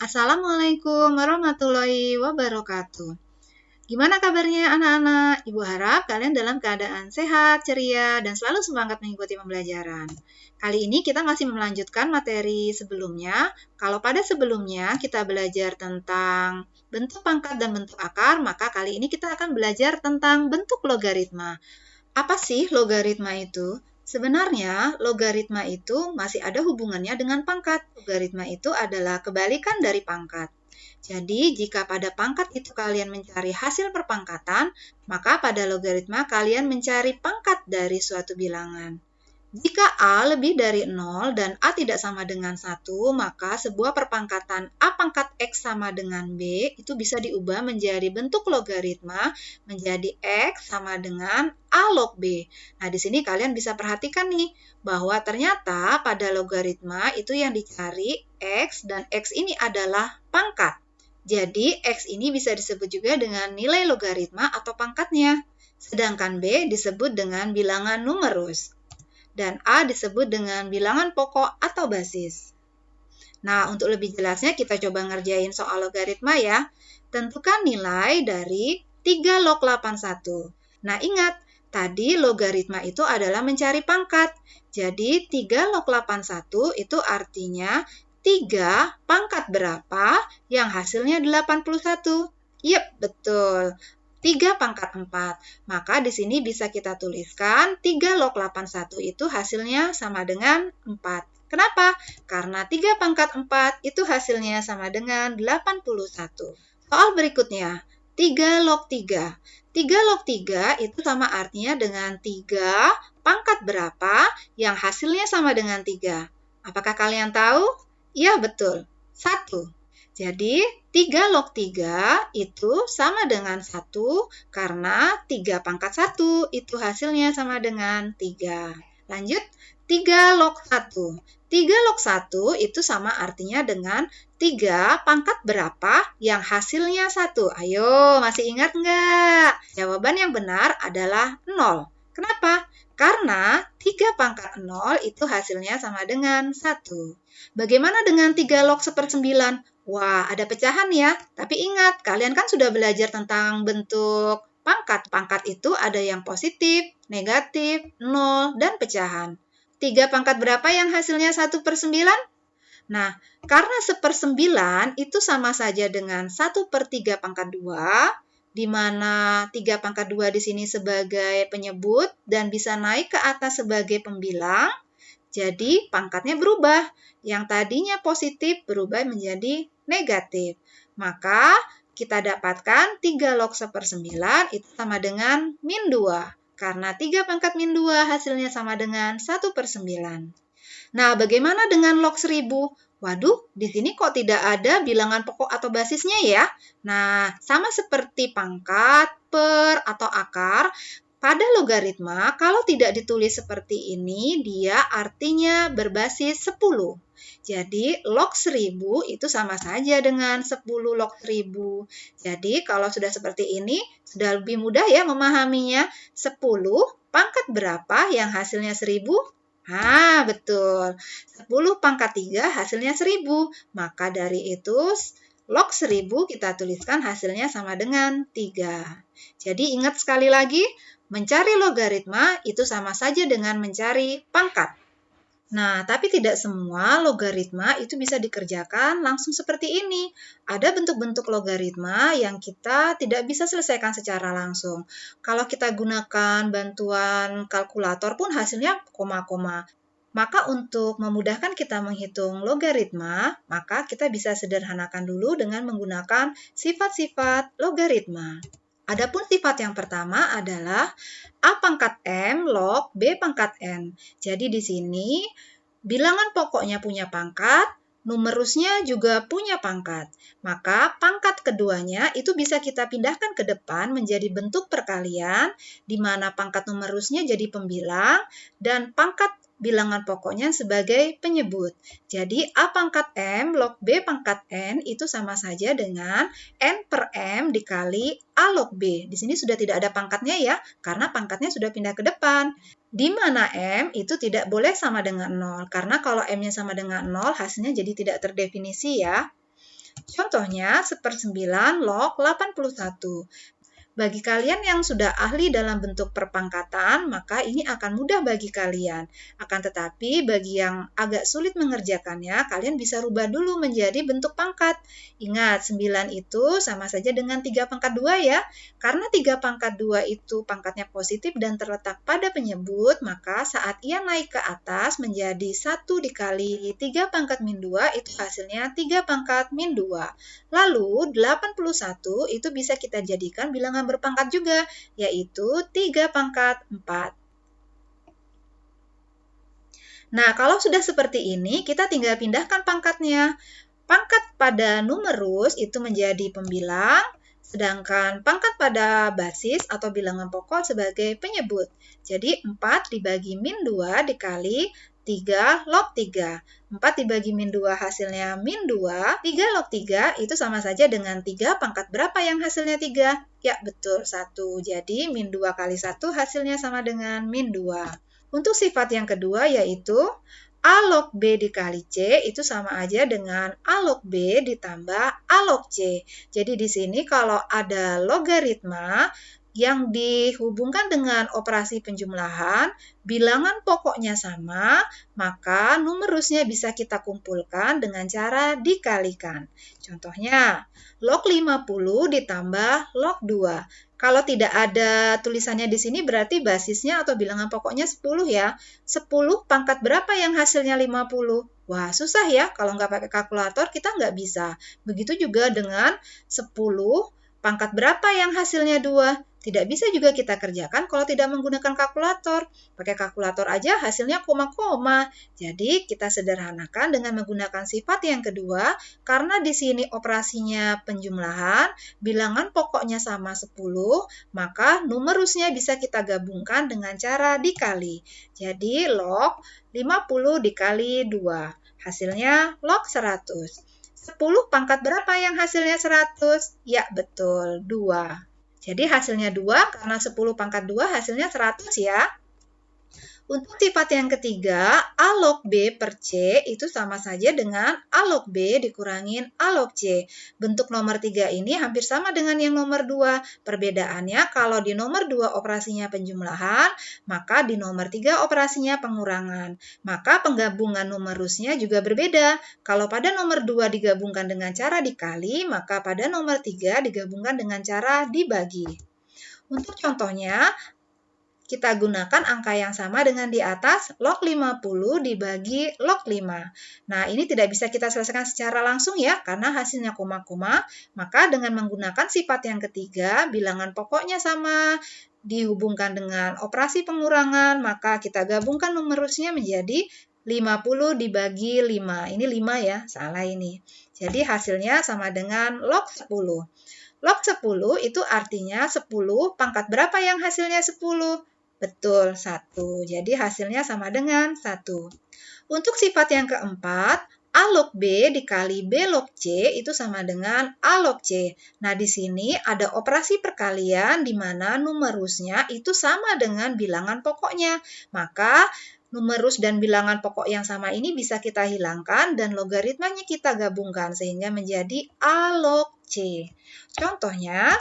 Assalamualaikum warahmatullahi wabarakatuh. Gimana kabarnya anak-anak? Ibu harap kalian dalam keadaan sehat, ceria, dan selalu semangat mengikuti pembelajaran. Kali ini kita masih melanjutkan materi sebelumnya. Kalau pada sebelumnya kita belajar tentang bentuk pangkat dan bentuk akar, maka kali ini kita akan belajar tentang bentuk logaritma. Apa sih logaritma itu? Sebenarnya, logaritma itu masih ada hubungannya dengan pangkat. Logaritma itu adalah kebalikan dari pangkat. Jadi, jika pada pangkat itu kalian mencari hasil perpangkatan, maka pada logaritma kalian mencari pangkat dari suatu bilangan. Jika A lebih dari 0 dan A tidak sama dengan 1, maka sebuah perpangkatan A pangkat X sama dengan B itu bisa diubah menjadi bentuk logaritma menjadi X sama dengan A log B. Nah, di sini kalian bisa perhatikan nih, bahwa ternyata pada logaritma itu yang dicari X dan X ini adalah pangkat. Jadi, X ini bisa disebut juga dengan nilai logaritma atau pangkatnya. Sedangkan B disebut dengan bilangan numerus. Dan A disebut dengan bilangan pokok atau basis. Nah, untuk lebih jelasnya kita coba ngerjain soal logaritma ya. Tentukan nilai dari 3 log 81. Nah, ingat, tadi logaritma itu adalah mencari pangkat. Jadi, 3 log 81 itu artinya 3 pangkat berapa yang hasilnya 81. Yep, betul. 3 pangkat 4. Maka di sini bisa kita tuliskan 3 log 81 itu hasilnya sama dengan 4. Kenapa? Karena 3 pangkat 4 itu hasilnya sama dengan 81. Soal berikutnya, 3 log 3. 3 log 3 itu sama artinya dengan 3 pangkat berapa yang hasilnya sama dengan 3. Apakah kalian tahu? Iya, betul. 1. Jadi, 3 log 3 itu sama dengan 1 karena 3 pangkat 1 itu hasilnya sama dengan 3. Lanjut, 3 log 1. 3 log 1 itu sama artinya dengan 3 pangkat berapa yang hasilnya 1. Ayo, masih ingat nggak? Jawaban yang benar adalah 0. Kenapa? Karena 3 pangkat 0 itu hasilnya sama dengan 1. Bagaimana dengan 3 log 1/9? Wah, ada pecahan ya. Tapi ingat, kalian kan sudah belajar tentang bentuk pangkat. Pangkat itu ada yang positif, negatif, 0, dan pecahan. 3 pangkat berapa yang hasilnya 1/9? Nah, karena 1/9 itu sama saja dengan 1/3 pangkat 2, di mana 3 pangkat 2 di sini sebagai penyebut dan bisa naik ke atas sebagai pembilang, jadi pangkatnya berubah. Yang tadinya positif berubah menjadi negatif. Maka kita dapatkan 3 log 1/9 itu sama dengan min 2. Karena 3 pangkat min 2 hasilnya sama dengan 1/9. Nah, bagaimana dengan log 1000? Waduh, di sini kok tidak ada bilangan pokok atau basisnya ya? Nah, sama seperti pangkat, per, atau akar, pada logaritma, kalau tidak ditulis seperti ini, dia artinya berbasis 10. Jadi, log 1000 itu sama saja dengan 10 log 1000. Jadi, kalau sudah seperti ini, sudah lebih mudah ya memahaminya. 10 pangkat berapa yang hasilnya 1000? Ah, betul. 10 pangkat 3 hasilnya 1000. Maka dari itu, log 1000 kita tuliskan hasilnya sama dengan 3. Jadi ingat sekali lagi, mencari logaritma itu sama saja dengan mencari pangkat. Nah, tapi tidak semua logaritma itu bisa dikerjakan langsung seperti ini. Ada bentuk-bentuk logaritma yang kita tidak bisa selesaikan secara langsung. Kalau kita gunakan bantuan kalkulator pun hasilnya koma-koma. Maka untuk memudahkan kita menghitung logaritma, maka kita bisa sederhanakan dulu dengan menggunakan sifat-sifat logaritma. Adapun sifat yang pertama adalah A pangkat M log B pangkat N. Jadi di sini bilangan pokoknya punya pangkat, numerusnya juga punya pangkat. Maka pangkat keduanya itu bisa kita pindahkan ke depan menjadi bentuk perkalian, di mana pangkat numerusnya jadi pembilang, dan pangkat bilangan pokoknya sebagai penyebut. Jadi A pangkat M log B pangkat N itu sama saja dengan N per M dikali A log B. Di sini sudah tidak ada pangkatnya ya, karena pangkatnya sudah pindah ke depan. Di mana M itu tidak boleh sama dengan 0, karena kalau M-nya sama dengan 0, hasilnya jadi tidak terdefinisi ya. Contohnya, 1/9 log 81. Bagi kalian yang sudah ahli dalam bentuk perpangkatan, maka ini akan mudah bagi kalian. Akan tetapi, bagi yang agak sulit mengerjakannya, kalian bisa rubah dulu menjadi bentuk pangkat. Ingat, 9 itu sama saja dengan 3/2 ya. Karena 3/2 itu pangkatnya positif dan terletak pada penyebut, maka saat ia naik ke atas menjadi 1 dikali 3/-2 itu hasilnya 3/-2. Lalu, 81 itu bisa kita jadikan bilangan berpangkat juga, yaitu 3/4. Nah, kalau sudah seperti ini, kita tinggal pindahkan pangkatnya. Pangkat pada numerus itu menjadi pembilang, sedangkan pangkat pada basis atau bilangan pokok sebagai penyebut. Jadi, 4 dibagi min 2 dikali 3 log 3. 4 dibagi min 2 hasilnya min 2. 3 log 3 itu sama saja dengan 3 pangkat berapa yang hasilnya 3? Ya, betul, 1. Jadi, min 2 kali 1 hasilnya sama dengan min 2. Untuk sifat yang kedua yaitu A log B dikali C itu sama aja dengan A log B ditambah A log C. Jadi di sini kalau ada logaritma yang dihubungkan dengan operasi penjumlahan, bilangan pokoknya sama, maka numerusnya bisa kita kumpulkan dengan cara dikalikan. Contohnya, log 50 ditambah log 2. Kalau tidak ada tulisannya di sini berarti basisnya atau bilangan pokoknya 10 ya. 10 pangkat berapa yang hasilnya 50? Wah, susah ya. Kalau nggak pakai kalkulator kita nggak bisa. Begitu juga dengan 10 pangkat berapa yang hasilnya 2? Tidak bisa juga kita kerjakan kalau tidak menggunakan kalkulator. Pakai kalkulator aja hasilnya koma-koma. Jadi kita sederhanakan dengan menggunakan sifat yang kedua, karena di sini operasinya penjumlahan, bilangan pokoknya sama 10, maka numerusnya bisa kita gabungkan dengan cara dikali. Jadi log 50 dikali 2, hasilnya log 100. 10 pangkat berapa yang hasilnya 100? Ya, betul, 2. Jadi hasilnya 2, karena 10 pangkat 2 hasilnya 100 ya. Untuk sifat yang ketiga, A log B per C itu sama saja dengan A log B dikurangin A log C. Bentuk nomor 3 ini hampir sama dengan yang nomor 2. Perbedaannya kalau di nomor 2 operasinya penjumlahan, maka di nomor 3 operasinya pengurangan. Maka penggabungan numerusnya juga berbeda. Kalau pada nomor 2 digabungkan dengan cara dikali, maka pada nomor 3 digabungkan dengan cara dibagi. Untuk contohnya, kita gunakan angka yang sama dengan di atas, log 50 dibagi log 5. Nah, ini tidak bisa kita selesaikan secara langsung ya, karena hasilnya koma-koma. Maka dengan menggunakan sifat yang ketiga, bilangan pokoknya sama, dihubungkan dengan operasi pengurangan, maka kita gabungkan numerusnya menjadi 50 dibagi 5. Ini 5 ya, salah ini. Jadi hasilnya sama dengan log 10. Log 10 itu artinya 10 pangkat berapa yang hasilnya 10? Betul, 1. Jadi hasilnya sama dengan 1. Untuk sifat yang keempat, A log B dikali B log C itu sama dengan A log C. Nah, di sini ada operasi perkalian di mana numerusnya itu sama dengan bilangan pokoknya. Maka numerus dan bilangan pokok yang sama ini bisa kita hilangkan dan logaritmanya kita gabungkan sehingga menjadi A log C. Contohnya,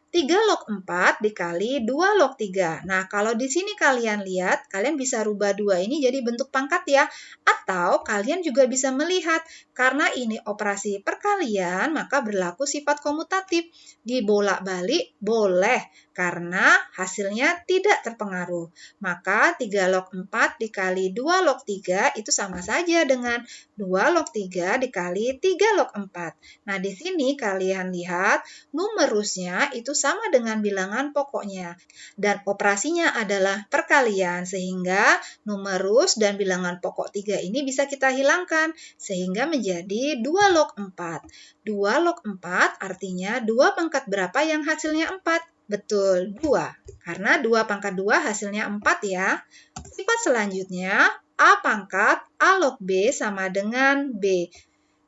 3 log 4 dikali 2 log 3. Nah, kalau di sini kalian lihat, kalian bisa rubah 2 ini jadi bentuk pangkat ya. Atau kalian juga bisa melihat, karena ini operasi perkalian, maka berlaku sifat komutatif. Dibolak-balik boleh, karena hasilnya tidak terpengaruh. Maka 3 log 4 dikali 2 log 3 itu sama saja dengan 2 log 3 dikali 3 log 4. Nah, di sini kalian lihat, numerusnya itu sama dengan bilangan pokoknya. Dan operasinya adalah perkalian, sehingga numerus dan bilangan pokok 3 ini bisa kita hilangkan, sehingga menjadi 2 log 4. 2 log 4 artinya 2 pangkat berapa yang hasilnya 4? Betul, 2. Karena 2 pangkat 2 hasilnya 4 ya. Sifat selanjutnya, A pangkat A log B sama dengan B.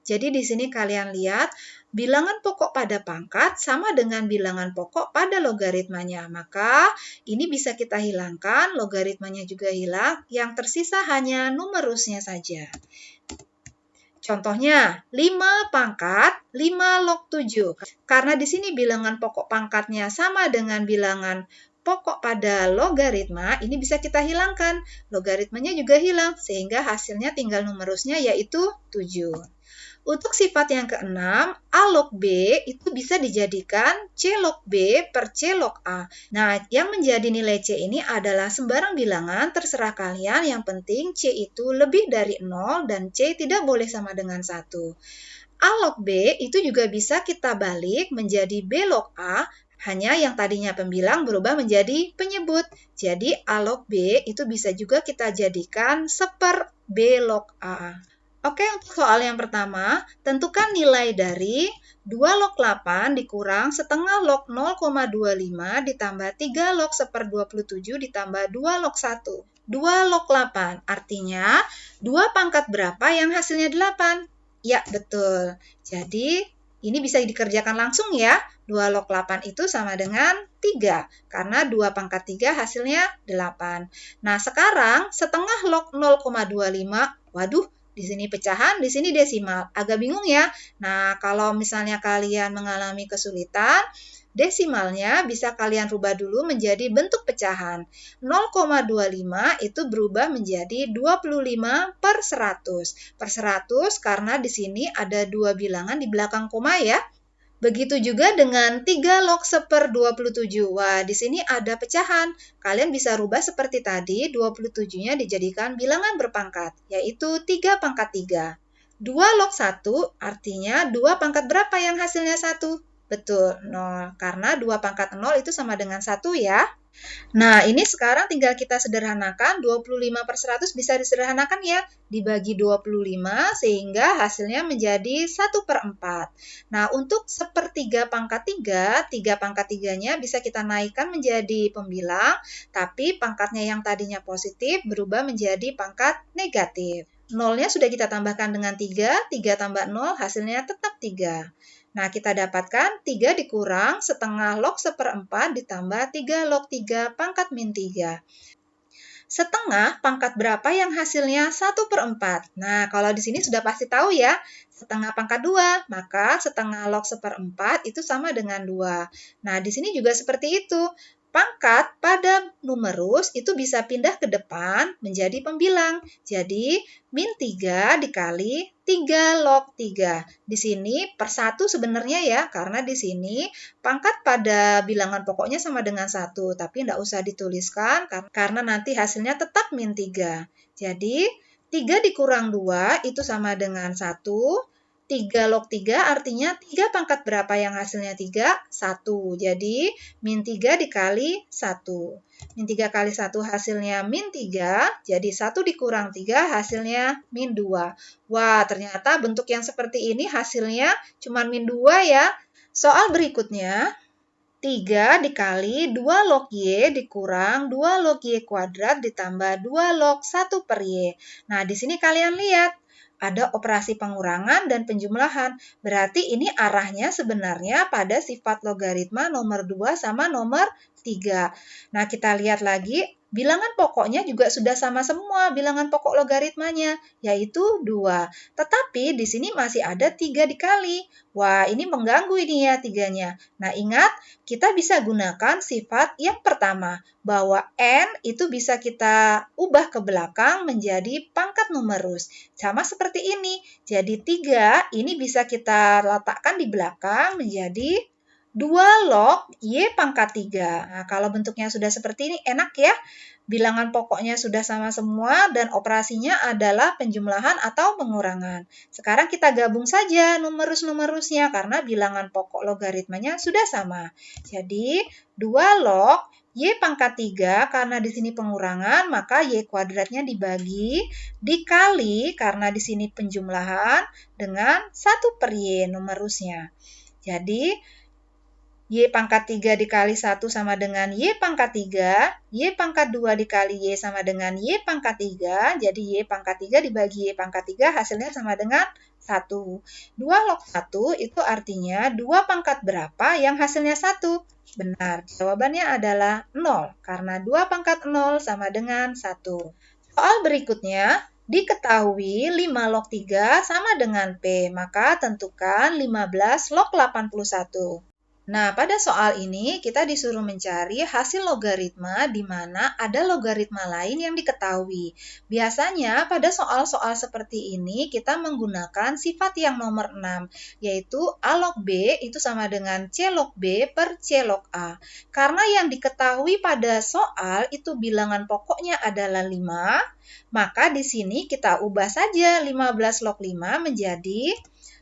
Jadi di sini kalian lihat, bilangan pokok pada pangkat sama dengan bilangan pokok pada logaritmanya. Maka ini bisa kita hilangkan, logaritmanya juga hilang, yang tersisa hanya numerusnya saja. Contohnya, 5 pangkat 5 log 7. Karena di sini bilangan pokok pangkatnya sama dengan bilangan pokok pada logaritma, ini bisa kita hilangkan. Logaritmanya juga hilang, sehingga hasilnya tinggal numerusnya yaitu 7. Untuk sifat yang keenam, A log B itu bisa dijadikan C log B per C log A. Nah, yang menjadi nilai C ini adalah sembarang bilangan, terserah kalian, yang penting C itu lebih dari 0 dan C tidak boleh sama dengan 1. A log B itu juga bisa kita balik menjadi B log A, hanya yang tadinya pembilang berubah menjadi penyebut. Jadi A log B itu bisa juga kita jadikan seper B log A. Oke, untuk soal yang pertama, tentukan nilai dari 2 log 8 dikurang setengah log 0,25 ditambah 3 log seper 27 ditambah 2 log 1. 2 log 8, artinya 2 pangkat berapa yang hasilnya 8? Ya, betul. Jadi, ini bisa dikerjakan langsung ya. 2 log 8 itu sama dengan 3, karena 2 pangkat 3 hasilnya 8. Nah, sekarang setengah log 0,25, waduh, di sini pecahan, di sini desimal. Agak bingung ya? Nah, kalau misalnya kalian mengalami kesulitan, desimalnya bisa kalian rubah dulu menjadi bentuk pecahan. 0,25 itu berubah menjadi 25 per 100. Per 100 karena di sini ada dua bilangan di belakang koma ya. Begitu juga dengan 3 log seper 27. Wah, di sini ada pecahan. Kalian bisa rubah seperti tadi, 27-nya dijadikan bilangan berpangkat, yaitu 3 pangkat 3. 2 log 1 artinya 2 pangkat berapa yang hasilnya 1? Betul, 0. Karena 2 pangkat 0 itu sama dengan 1 ya. Nah, ini sekarang tinggal kita sederhanakan, 25 per 100 bisa disederhanakan ya, dibagi 25 sehingga hasilnya menjadi 1 per 4. Nah, untuk sepertiga pangkat 3, 3 pangkat 3-nya bisa kita naikkan menjadi pembilang, tapi pangkatnya yang tadinya positif berubah menjadi pangkat negatif. Nolnya sudah kita tambahkan dengan 3, 3 tambah 0 hasilnya tetap 3. Nah, kita dapatkan 3 dikurang setengah log seperempat ditambah 3 log 3 pangkat min 3. Setengah pangkat berapa yang hasilnya 1 per 4? Nah, kalau di sini sudah pasti tahu ya, setengah pangkat 2, maka setengah log seperempat itu sama dengan 2. Nah, di sini juga seperti itu. Pangkat pada numerus itu bisa pindah ke depan menjadi pembilang. Jadi, min 3 dikali 3 log 3. Di sini per 1 sebenarnya ya, karena di sini pangkat pada bilangan pokoknya sama dengan 1, tapi tidak usah dituliskan karena nanti hasilnya tetap min 3. Jadi, 3 dikurang 2 itu sama dengan 1. 3 log 3 artinya 3 pangkat berapa yang hasilnya 3? 1. Jadi, min 3 dikali 1. Min 3 kali 1 hasilnya min 3, jadi 1 dikurang 3 hasilnya min 2. Wah, ternyata bentuk yang seperti ini hasilnya cuma min 2 ya. Soal berikutnya, 3 dikali 2 log Y dikurang 2 log Y kuadrat ditambah 2 log 1 per Y. Nah, di sini kalian lihat, ada operasi pengurangan dan penjumlahan. Berarti ini arahnya sebenarnya pada sifat logaritma nomor 2 sama nomor 3. Nah, kita lihat lagi, bilangan pokoknya juga sudah sama semua bilangan pokok logaritmanya, yaitu 2. Tetapi di sini masih ada 3 dikali. Wah, ini mengganggu ini ya 3-nya. Nah, ingat, kita bisa gunakan sifat yang pertama, bahwa N itu bisa kita ubah ke belakang menjadi pangkat numerus. Sama seperti ini. Jadi 3 ini bisa kita letakkan di belakang menjadi 2 log Y pangkat 3. Nah, kalau bentuknya sudah seperti ini enak ya. Bilangan pokoknya sudah sama semua dan operasinya adalah penjumlahan atau pengurangan. Sekarang kita gabung saja numerus-numerusnya karena bilangan pokok logaritmanya sudah sama. Jadi 2 log Y pangkat 3 karena di sini pengurangan maka Y kuadratnya dibagi dikali karena di sini penjumlahan dengan 1 per Y numerusnya. Jadi Y pangkat 3 dikali 1 sama dengan Y pangkat 3, Y pangkat 2 dikali Y sama dengan Y pangkat 3, jadi Y pangkat 3 dibagi Y pangkat 3 hasilnya sama dengan 1. 2 log 1 itu artinya 2 pangkat berapa yang hasilnya 1? Benar, jawabannya adalah 0, karena 2 pangkat 0 sama dengan 1. Soal berikutnya, Diketahui 5 log 3 sama dengan P, maka tentukan 15 log 81. Nah, pada soal ini kita disuruh mencari hasil logaritma di mana ada logaritma lain yang diketahui. Biasanya pada soal-soal seperti ini kita menggunakan sifat yang nomor 6, yaitu A log B itu sama dengan C log B per C log A. Karena yang diketahui pada soal itu bilangan pokoknya adalah 5, maka di sini kita ubah saja 15 log 5 menjadi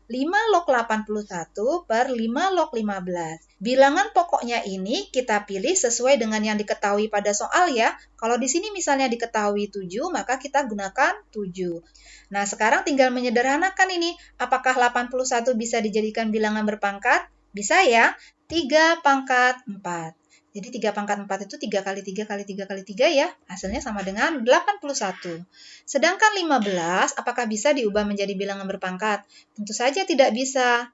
5 log 81 per 5 log 15. Bilangan pokoknya ini kita pilih sesuai dengan yang diketahui pada soal ya. Kalau di sini misalnya diketahui 7, maka kita gunakan 7. Nah, sekarang tinggal menyederhanakan ini. Apakah 81 bisa dijadikan bilangan berpangkat? Bisa ya. 3 pangkat 4. Jadi 3 pangkat 4 itu 3 kali 3 kali 3 kali 3 ya. Hasilnya sama dengan 81. Sedangkan 15, apakah bisa diubah menjadi bilangan berpangkat? Tentu saja tidak bisa.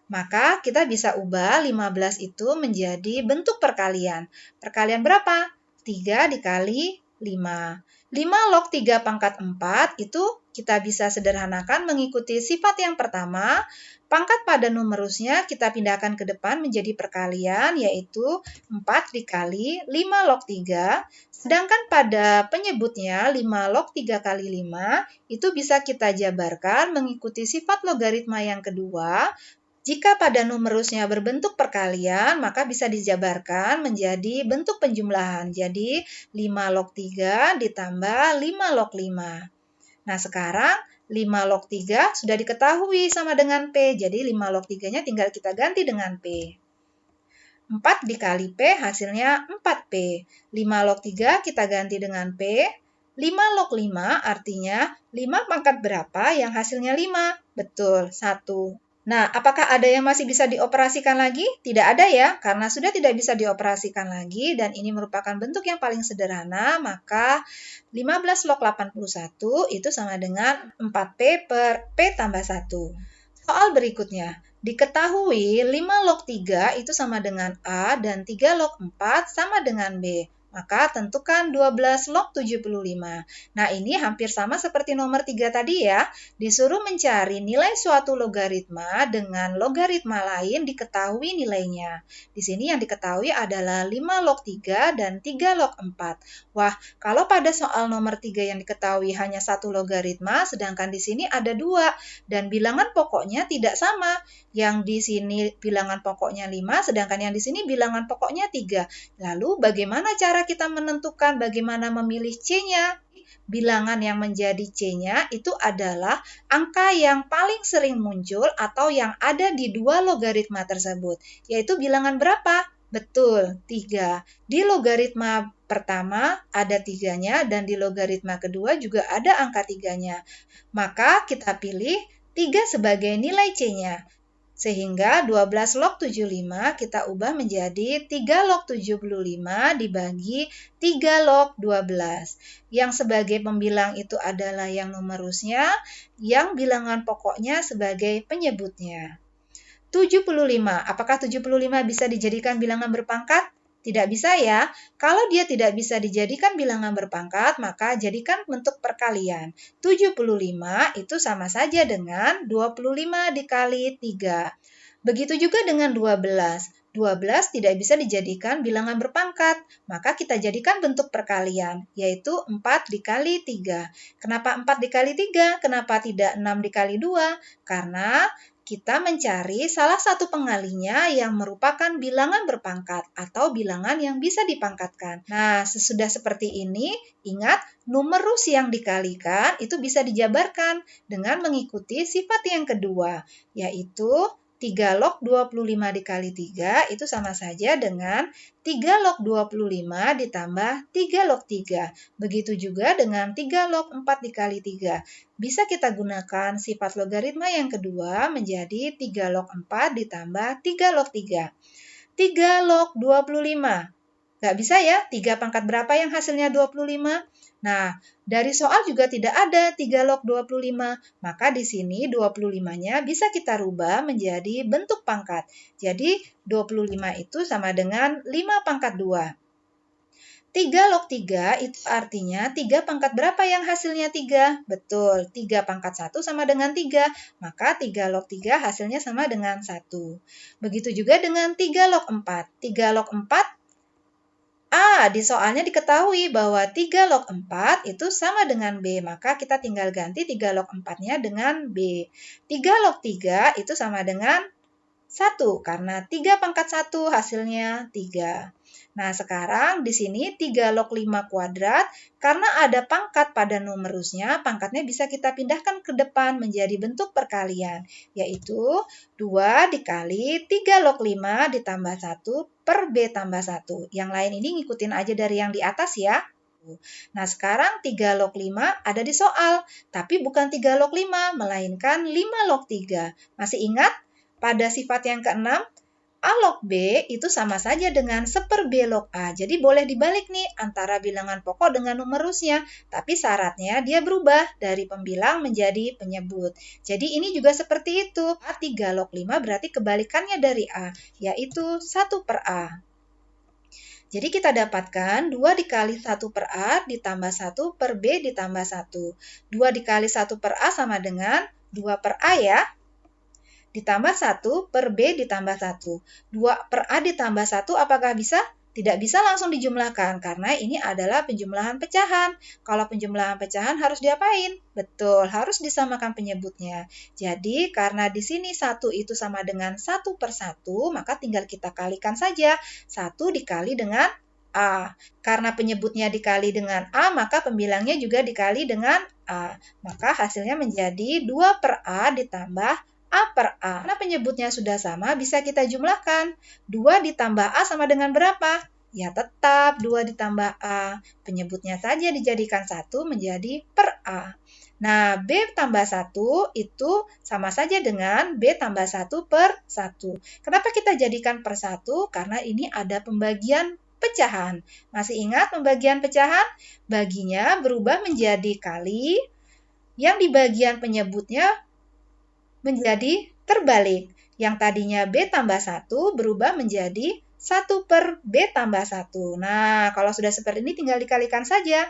Maka kita bisa ubah 15 itu menjadi bentuk perkalian. Perkalian berapa? 3 dikali 5. 5 log 3 pangkat 4 itu kita bisa sederhanakan mengikuti sifat yang pertama. Pangkat pada numerusnya kita pindahkan ke depan menjadi perkalian, yaitu 4 dikali 5 log 3. Sedangkan pada penyebutnya 5 log 3 kali 5 itu bisa kita jabarkan mengikuti sifat logaritma yang kedua. Jika pada numerusnya berbentuk perkalian, maka bisa dijabarkan menjadi bentuk penjumlahan. Jadi 5 log 3 ditambah 5 log 5. Nah, sekarang 5 log 3 sudah diketahui sama dengan P. Jadi 5 log 3-nya tinggal kita ganti dengan P. 4 dikali P hasilnya 4P. 5 log 3 kita ganti dengan P. 5 log 5 artinya 5 pangkat berapa yang hasilnya 5? Betul, 1. Nah, apakah ada yang masih bisa dioperasikan lagi? Tidak ada ya, karena sudah tidak bisa dioperasikan lagi dan ini merupakan bentuk yang paling sederhana, maka 15 log 81 itu sama dengan 4P per P tambah 1. Soal berikutnya, diketahui 5 log 3 itu sama dengan A dan 3 log 4 sama dengan B. Maka tentukan 12 log 75. Nah, ini hampir sama seperti nomor 3 tadi ya. Disuruh mencari nilai suatu logaritma dengan logaritma lain diketahui nilainya. Di sini yang diketahui adalah 5 log 3 dan 3 log 4. Wah, kalau pada soal nomor 3 yang diketahui hanya satu logaritma, sedangkan di sini ada 2 dan bilangan pokoknya tidak sama. Yang di sini bilangan pokoknya 5, sedangkan yang di sini bilangan pokoknya 3. Lalu bagaimana cara kita menentukan bagaimana memilih C-nya? Bilangan yang menjadi C-nya itu adalah angka yang paling sering muncul atau yang ada di dua logaritma tersebut. Yaitu bilangan berapa? Betul, 3. Di logaritma pertama ada 3-nya dan di logaritma kedua juga ada angka 3-nya. Maka kita pilih 3 sebagai nilai C-nya. Sehingga 12 log 75 kita ubah menjadi 3 log 75 dibagi 3 log 12. Yang sebagai pembilang itu adalah yang numerusnya, yang bilangan pokoknya sebagai penyebutnya. 75. Apakah 75 bisa dijadikan bilangan berpangkat? Tidak bisa ya. Kalau dia tidak bisa dijadikan bilangan berpangkat, maka jadikan bentuk perkalian. 75 itu sama saja dengan 25 dikali 3. Begitu juga dengan 12. 12 tidak bisa dijadikan bilangan berpangkat, maka kita jadikan bentuk perkalian, yaitu 4 dikali 3. Kenapa 4 dikali 3? Kenapa tidak 6 dikali 2? Karena kita mencari salah satu pengalinya yang merupakan bilangan berpangkat atau bilangan yang bisa dipangkatkan. Nah, sesudah seperti ini, ingat numerus yang dikalikan itu bisa dijabarkan dengan mengikuti sifat yang kedua, yaitu 3 log 25 dikali 3 itu sama saja dengan 3 log 25 ditambah 3 log 3. Begitu juga dengan 3 log 4 dikali 3. Bisa kita gunakan sifat logaritma yang kedua menjadi 3 log 4 ditambah 3 log 3. 3 log 25. Nggak bisa ya, 3 pangkat berapa yang hasilnya 25? Nah, dari soal juga tidak ada 3 log 25, maka di sini 25-nya bisa kita rubah menjadi bentuk pangkat. Jadi, 25 itu sama dengan 5 pangkat 2. 3 log 3 itu artinya 3 pangkat berapa yang hasilnya 3? Betul, 3 pangkat 1 sama dengan 3. Maka 3 log 3 hasilnya sama dengan 1. Begitu juga dengan 3 log 4. 3 log 4, di soalnya diketahui bahwa 3 log 4 itu sama dengan B. Maka kita tinggal ganti 3 log 4-nya dengan B. 3 log 3 itu sama dengan 1, karena 3 pangkat 1 hasilnya 3. Nah, sekarang di sini 3 log 5 kuadrat, karena ada pangkat pada numerusnya, pangkatnya bisa kita pindahkan ke depan menjadi bentuk perkalian, yaitu 2 dikali 3 log 5 ditambah 1 per B tambah 1. Yang lain ini ngikutin aja dari yang di atas ya. Nah, sekarang 3 log 5 ada di soal, tapi bukan 3 log 5, melainkan 5 log 3. Masih ingat? Pada sifat yang keenam, A log B itu sama saja dengan 1/B log A. Jadi boleh dibalik nih antara bilangan pokok dengan numerusnya. Tapi syaratnya dia berubah dari pembilang menjadi penyebut. Jadi ini juga seperti itu. A 3 log 5 berarti kebalikannya dari A, yaitu 1 per A. Jadi kita dapatkan 2 dikali 1 per A ditambah 1 per B ditambah 1. 2 dikali 1 per A sama dengan 2 per A ya. Ditambah 1 per B ditambah 1. 2 per A ditambah 1 apakah bisa? Tidak bisa langsung dijumlahkan karena ini adalah penjumlahan pecahan. Kalau penjumlahan pecahan harus diapain? Betul, harus disamakan penyebutnya. Jadi karena di sini 1 itu sama dengan 1 per 1, maka tinggal kita kalikan saja. 1 dikali dengan A. Karena penyebutnya dikali dengan A, maka pembilangnya juga dikali dengan A. Maka hasilnya menjadi 2 per A ditambah A per A. Karena penyebutnya sudah sama, bisa kita jumlahkan. 2 ditambah A sama dengan berapa? Ya tetap 2 ditambah A. Penyebutnya saja dijadikan 1 menjadi per A. Nah, B tambah 1 itu sama saja dengan B tambah 1 per 1. Kenapa kita jadikan per 1? Karena ini ada pembagian pecahan. Masih ingat pembagian pecahan? Baginya berubah menjadi kali, yang di bagian penyebutnya menjadi terbalik. Yang tadinya B tambah 1 berubah menjadi 1 per B tambah 1. Nah, kalau sudah seperti ini tinggal dikalikan saja.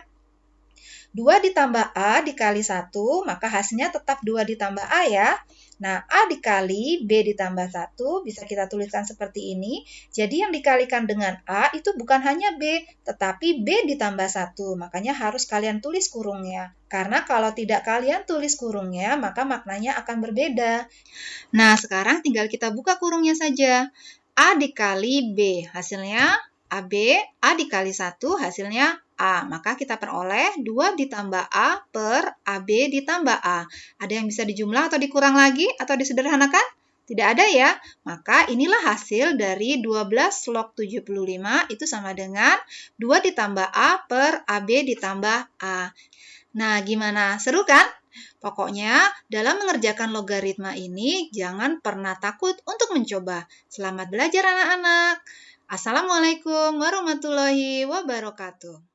2 ditambah A dikali 1, maka hasilnya tetap 2 ditambah A ya. Nah, A dikali B ditambah 1 bisa kita tuliskan seperti ini. Jadi yang dikalikan dengan A itu bukan hanya B, tetapi B ditambah 1. Makanya harus kalian tulis kurungnya. Karena kalau tidak kalian tulis kurungnya, maka maknanya akan berbeda. Nah, sekarang tinggal kita buka kurungnya saja. A dikali B, hasilnya AB, A dikali 1 hasilnya A. Maka kita peroleh 2 ditambah A per AB ditambah A. Ada yang bisa dijumlah atau dikurang lagi atau disederhanakan? Tidak ada ya. Maka inilah hasil dari 12 log 75 itu sama dengan 2 ditambah A per AB ditambah A. Nah, gimana? Seru kan? Pokoknya, dalam mengerjakan logaritma ini, jangan pernah takut untuk mencoba. Selamat belajar anak-anak. Assalamualaikum warahmatullahi wabarakatuh.